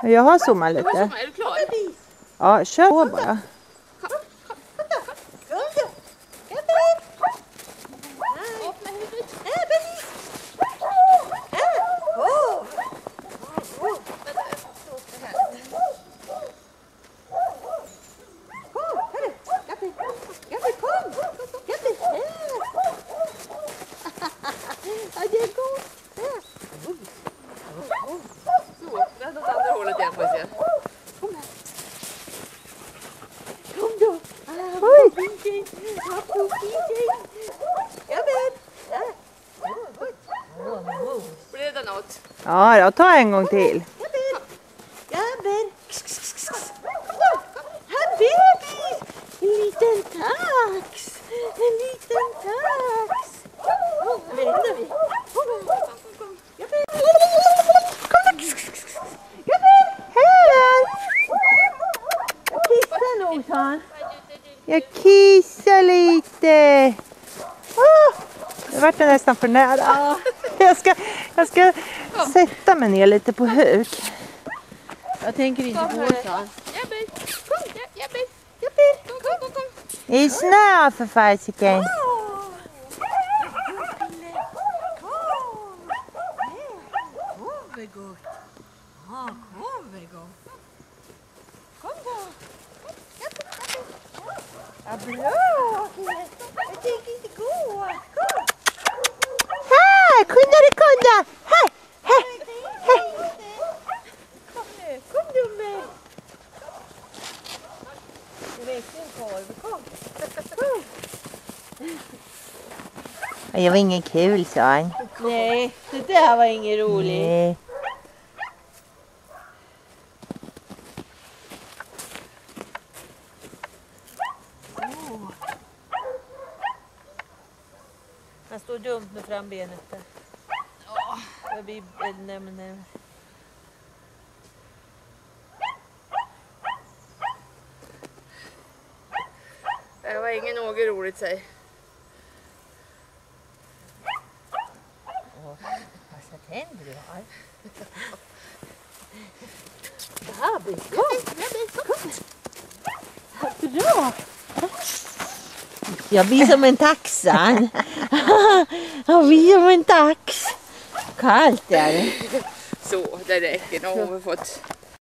Jag har zoomat lite. Är du klar? Ja, kör på bara. Blev det något? Ja, jag tar en gång till. Gabbel. Här bebis. En liten tax. En liten tax. Vänta vi. Jag kissar lite. Nu vart det nästan för nära. Jag ska sätta mig ner lite på huk. Jag tänker inte på det. Kom. Det är snö för fasiken. Ja, bra. Jag tänker inte gå. Här, kunde. Här. Kom dumme. Det räcker en korv. Kom. Det var ingen kul, sa han. Nej, det där var inget roligt. Nej. Han står dumt med frambenet där. Jag blir nej. Det var ingen något roligt, säg. Vad tänder du har? Kom. Bra. Jag blir som en taxa. Jag blir som en tax. Kallt är det. Så, det räcker. Nu har vi fått